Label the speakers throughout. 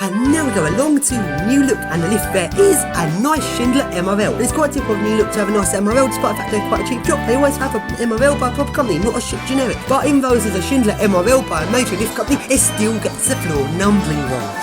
Speaker 1: And now we go along to new look, and the lift there is a nice Schindler MRL. And it's quite typical of new look to have a nice MRL, despite the fact they're quite a cheap shop. They always have an MRL by a proper company, not a shit generic. But even though this is a Schindler MRL by a major lift company, it still gets the floor numbering wrong.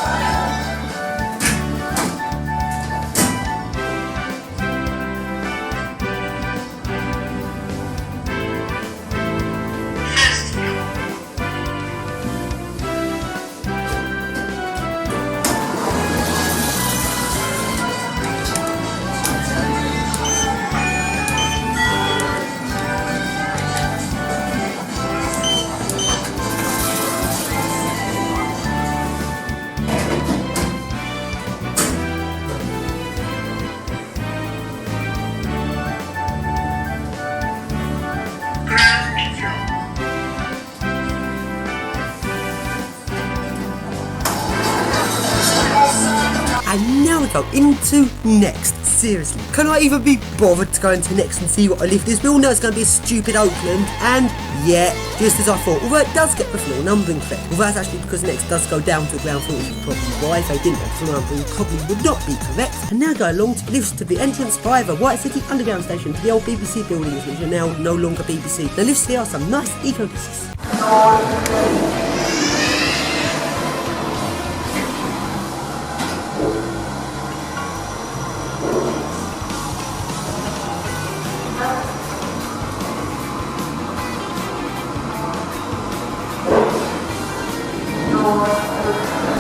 Speaker 1: And now we go into next. Seriously, can I even be bothered to go into next and see what a lift is? We all know it's going to be a stupid Oakland, and yeah, just as I thought. Although it does get the floor numbering effect. Although that's actually because next does go down to the ground floor, which is probably why. If they didn't have floor numbering, probably would not be correct. And now go along to lifts to the entrance via the White City Underground Station to the old BBC buildings, which are now no longer BBC. The lifts here are some nice eco discs.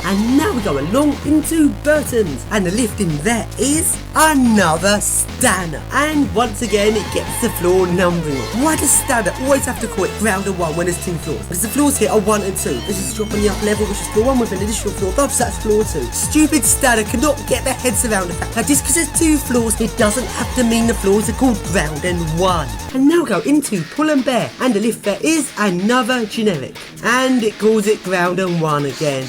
Speaker 1: And now we go along into Burton's, and the lift in there is another Stanner. And once again it gets the floor numbering. Why does Stanner always have to call it ground and 1 when there's 2 floors? Because the floors here are 1 and 2. This is a drop on the upper level, which is floor 1 with an additional floor above, so that's floor 2. Stupid Stanner cannot get their heads around the fact that just because there's 2 floors, it doesn't have to mean the floors are called ground and 1. And now we go into Pull and Bear, and the lift there is another generic, and it calls it ground and 1 again.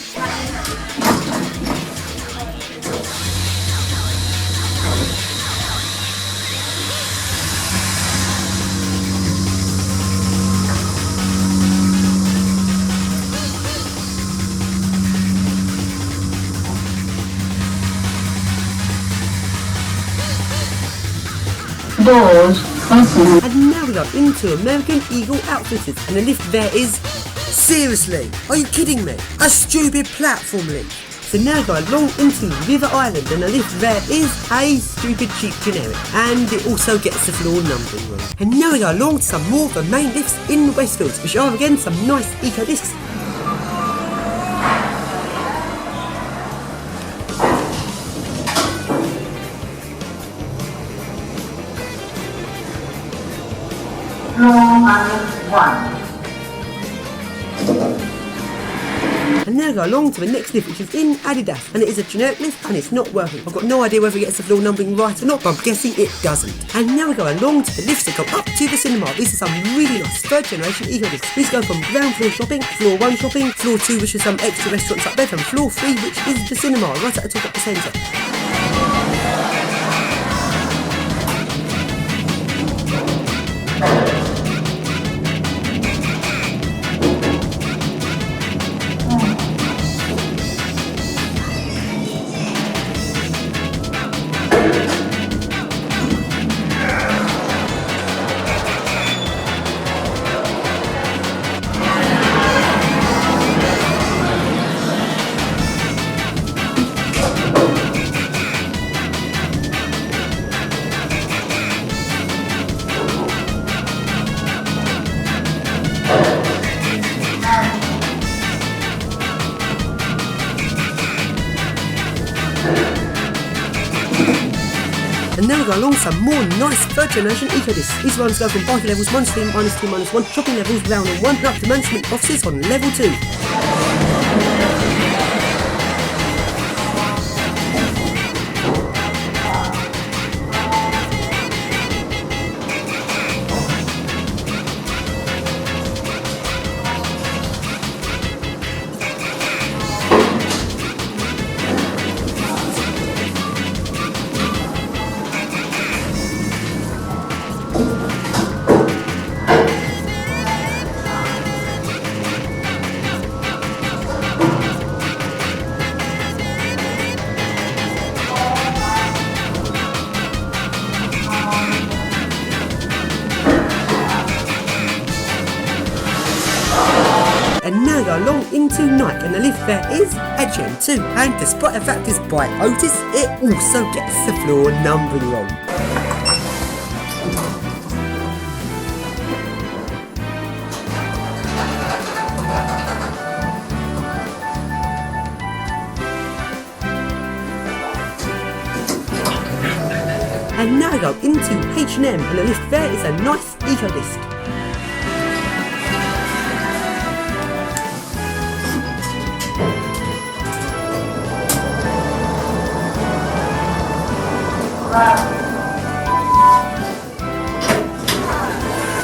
Speaker 2: Doors open.
Speaker 1: And now we go into American Eagle Outfitters, and the lift there is, seriously, are you kidding me? A stupid platform lift. So now go along into River Island, and the lift there is a stupid cheap generic, and it also gets the floor numbering wrong. And now we go along to some more of the main lifts in the Westfields, which are again some nice eco discs. And now go along to the next lift, which is in Adidas, and it is a generic lift and it's not working. I've got no idea whether it gets the floor numbering right or not, but I'm guessing it doesn't. And now we go along to the lifts that go up to the cinema. These are some really nice 3rd generation eco lifts. These go from ground floor shopping, floor 1 shopping, floor 2 which is some extra restaurants up there, and floor 3 which is the cinema, right at the top of the centre. And now we go along some more nice 3rd generation eco discs. These ones go from party levels -3, -2, -1, shopping levels round and 1, and up to management offices on level 2. go along into night, and the lift there is a Gen 2. And despite the fact it's by Otis, it also gets the floor numbering wrong. And now I go into H&M, and the lift there is a nice eco disc.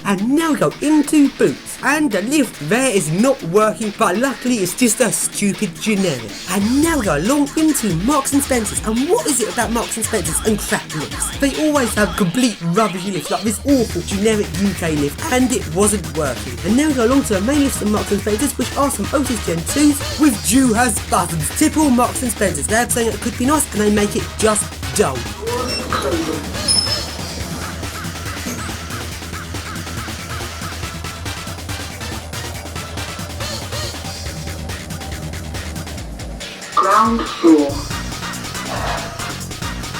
Speaker 1: And now we go into Boots, and the lift there is not working, but luckily it's just a stupid generic. And now we go along into Marks and Spencer's, and what is it about Marks and Spencer's and crap lifts? They always have complete rubbishy lifts, like this awful generic UK lift, and it wasn't working. And now we go along to the main lifts of Marks and Spencer's, which are some Otis Gen 2s with Dewhurst buttons. Typical Marks and Spencer's. They have something that could be nice, and they make it just dull.
Speaker 2: Ground floor.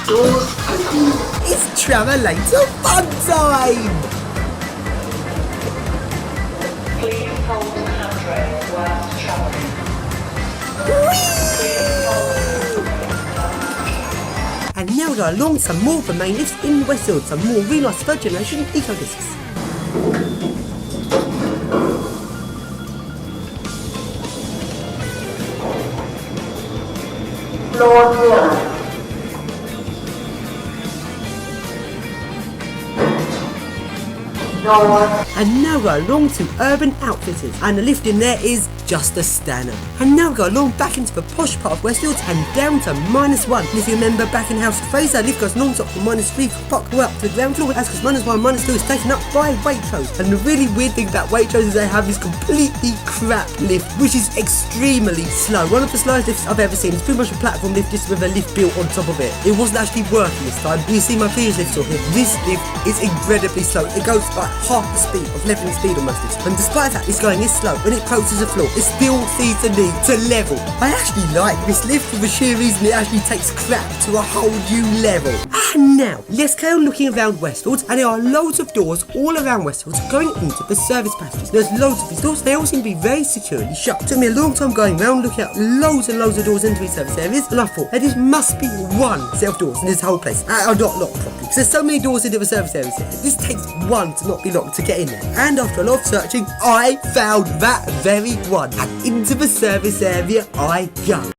Speaker 2: Doors open.
Speaker 1: It's Travelator fun time!
Speaker 2: Please hold the handrail whilst travelling.
Speaker 1: And now we go along some more of the main lifts in Westfield, some more real nice third generation eco discs.
Speaker 2: Floor 0.
Speaker 1: And now we go along to Urban Outfitters, and the lift in there is just a stunner. And now we go along back into the posh part of Westfield and down to -1. And if you remember back in House of Fraser, the lift goes non-stop from -3 up to the ground floor. That's because -1 and -2 is taken up by Waitrose. And the really weird thing about Waitrose is they have this completely crap lift, which is extremely slow. One of the slowest lifts I've ever seen. It's pretty much a platform lift just with a lift built on top of it. It wasn't actually working this time. You see my previous lift on here. This lift is incredibly slow. It goes like half the speed of leveling speed almost. And despite that it's going this slow, when it approaches the floor, it still sees the need to level. I actually like this lift for the sheer reason it actually takes crap to a whole new level. And now, let's go looking around Westfield, and there are loads of doors all around Westfield going into the service passages. There's loads of these doors, they all seem to be very securely shut. It took me a long time going around looking at loads and loads of doors into these service areas, and I thought there just must be one set of doors in this whole place that are not locked properly. Because there's so many doors into the service areas here. This takes one to not be locked to get in there. And after a lot of searching, I found that very one. And into the service area I go.